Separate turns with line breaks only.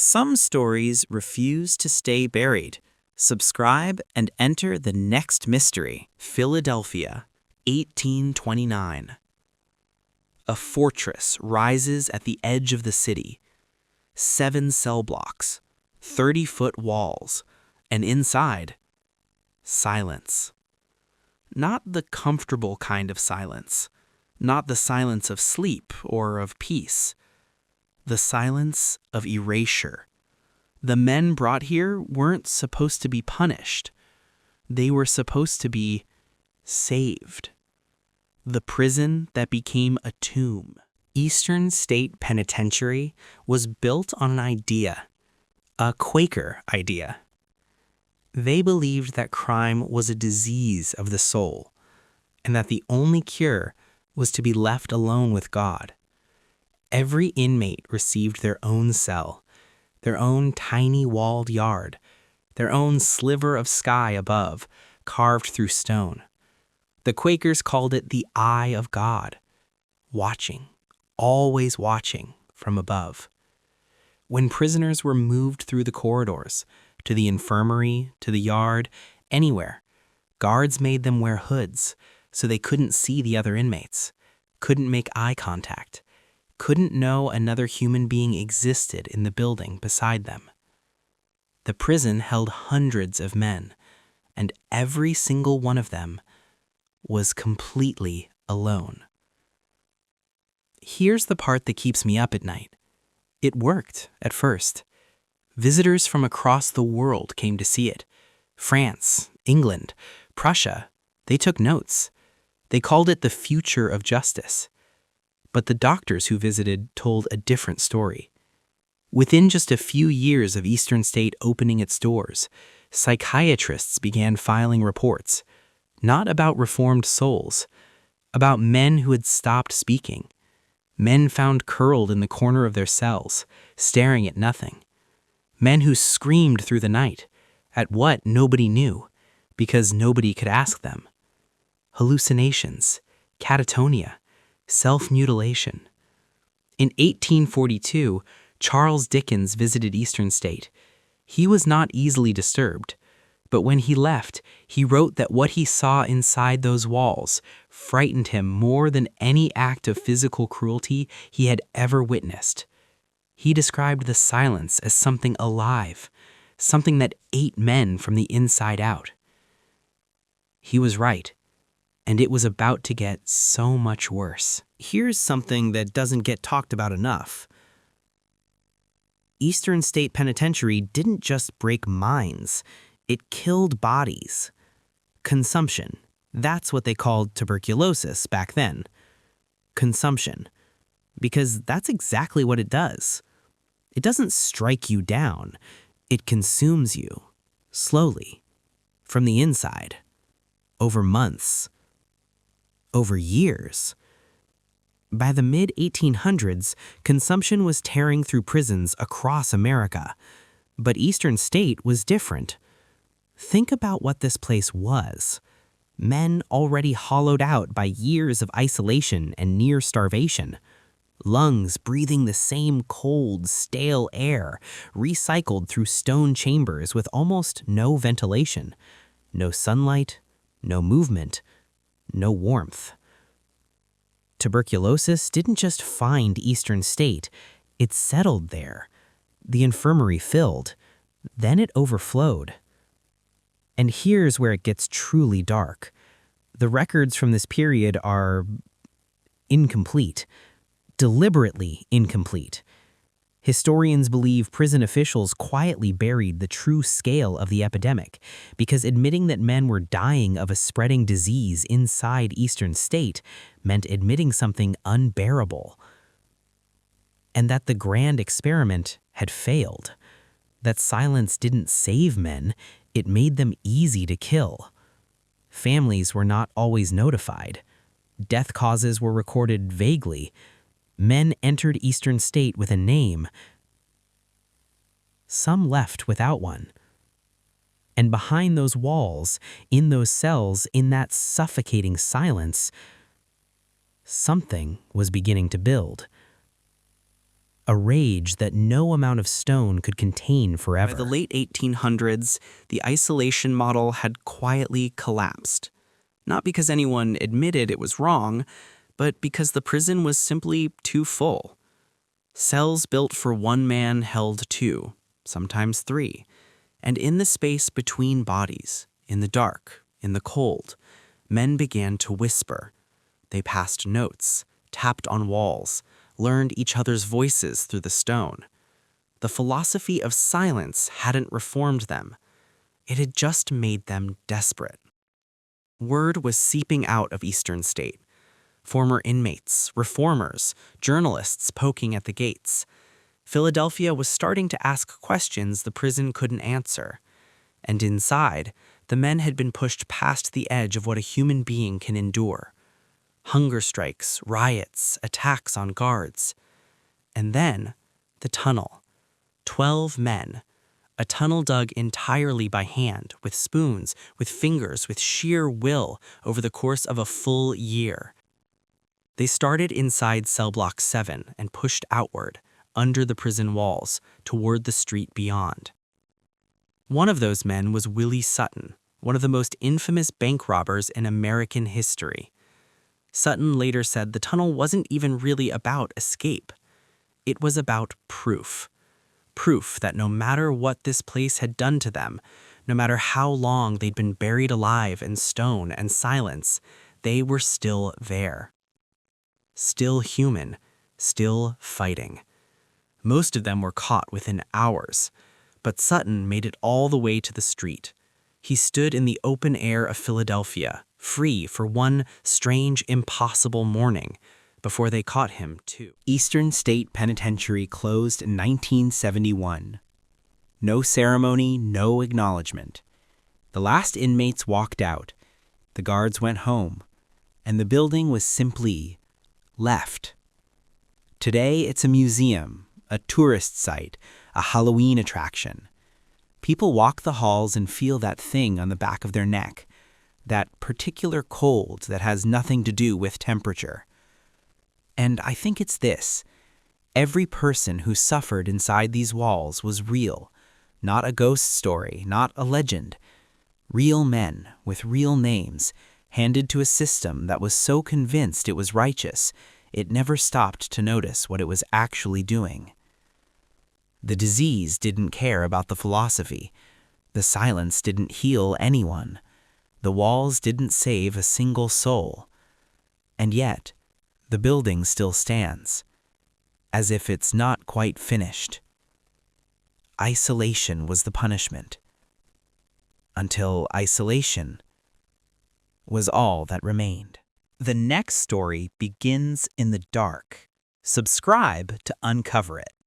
Some stories refuse to stay buried. Subscribe and enter the next mystery. Philadelphia, 1829. A fortress rises at the edge of the city. 7 cell blocks, 30-foot walls, and inside, silence. Not the comfortable kind of silence. Not the silence of sleep or of peace. The silence of erasure. The men brought here weren't supposed to be punished. They were supposed to be saved. The prison that became a tomb. Eastern State Penitentiary was built on an idea, a Quaker idea. They believed that crime was a disease of the soul, and that the only cure was to be left alone with God. Every inmate received their own cell, their own tiny walled yard, their own sliver of sky above, carved through stone. The Quakers called it the eye of God, watching, always watching from above. When prisoners were moved through the corridors, to the infirmary, to the yard, anywhere, guards made them wear hoods so they couldn't see the other inmates, couldn't make eye contact, couldn't know another human being existed in the building beside them. The prison held hundreds of men, and every single one of them was completely alone. Here's the part that keeps me up at night. It worked at first. Visitors from across the world came to see it. France, England, Prussia, they took notes. They called it the future of justice. But the doctors who visited told a different story. Within just a few years of Eastern State opening its doors, psychiatrists began filing reports, not about reformed souls, about men who had stopped speaking, men found curled in the corner of their cells, staring at nothing, men who screamed through the night, at what nobody knew, because nobody could ask them. Hallucinations, catatonia, self-mutilation. In 1842, Charles Dickens visited Eastern State. He was not easily disturbed, but when he left, he wrote that what he saw inside those walls frightened him more than any act of physical cruelty he had ever witnessed. He described the silence as something alive, something that ate men from the inside out. He was right. And it was about to get so much worse. Here's something that doesn't get talked about enough. Eastern State Penitentiary didn't just break minds, it killed bodies. Consumption. That's what they called tuberculosis back then. Consumption. Because that's exactly what it does. It doesn't strike you down. It consumes you. Slowly. From the inside. Over months. Over years. By the mid-1800s, consumption was tearing through prisons across America. But Eastern State was different. Think about what this place was. Men already hollowed out by years of isolation and near starvation. Lungs breathing the same cold, stale air, recycled through stone chambers with almost no ventilation. No sunlight, no movement. No warmth. Tuberculosis didn't just find Eastern State, it settled there. The infirmary filled, then it overflowed. And here's where it gets truly dark. The records from this period are incomplete, deliberately incomplete. Historians believe prison officials quietly buried the true scale of the epidemic because admitting that men were dying of a spreading disease inside Eastern State meant admitting something unbearable. And that the grand experiment had failed. That silence didn't save men, it made them easy to kill. Families were not always notified. Death causes were recorded vaguely. Men entered Eastern State with a name. Some left without one. And behind those walls, in those cells, in that suffocating silence, something was beginning to build. a rage that no amount of stone could contain forever. By the late 1800s, the isolation model had quietly collapsed. Not because anyone admitted it was wrong, but because the prison was simply too full. Cells built for one man held two, sometimes three, and in the space between bodies, in the dark, in the cold, men began to whisper. They passed notes, tapped on walls, learned each other's voices through the stone. The philosophy of silence hadn't reformed them. It had just made them desperate. Word was seeping out of Eastern State. Former inmates, reformers, journalists poking at the gates. Philadelphia was starting to ask questions the prison couldn't answer. And inside, the men had been pushed past the edge of what a human being can endure. Hunger strikes, riots, attacks on guards. And then, the tunnel. 12 men. A tunnel dug entirely by hand, with spoons, with fingers, with sheer will, over the course of a full year. They started inside cell block 7 and pushed outward, under the prison walls, toward the street beyond. One of those men was Willie Sutton, one of the most infamous bank robbers in American history. Sutton later said the tunnel wasn't even really about escape. It was about proof. Proof that no matter what this place had done to them, no matter how long they'd been buried alive in stone and silence, they were still there. Still human, still fighting. Most of them were caught within hours, but Sutton made it all the way to the street. He stood in the open air of Philadelphia, free for one strange, impossible morning, before they caught him, too. Eastern State Penitentiary closed in 1971. No ceremony, no acknowledgement. The last inmates walked out, the guards went home, and the building was simply left. Today, it's a museum, a tourist site, a Halloween attraction. People walk the halls and feel that thing on the back of their neck, that particular cold that has nothing to do with temperature. And I think it's this. Every person who suffered inside these walls was real, not a ghost story, not a legend. Real men with real names, handed to a system that was so convinced it was righteous, it never stopped to notice what it was actually doing. The disease didn't care about the philosophy. The silence didn't heal anyone. The walls didn't save a single soul. And yet, the building still stands, as if it's not quite finished. Isolation was the punishment, until isolation was all that remained. The next story begins in the dark. Subscribe to uncover it.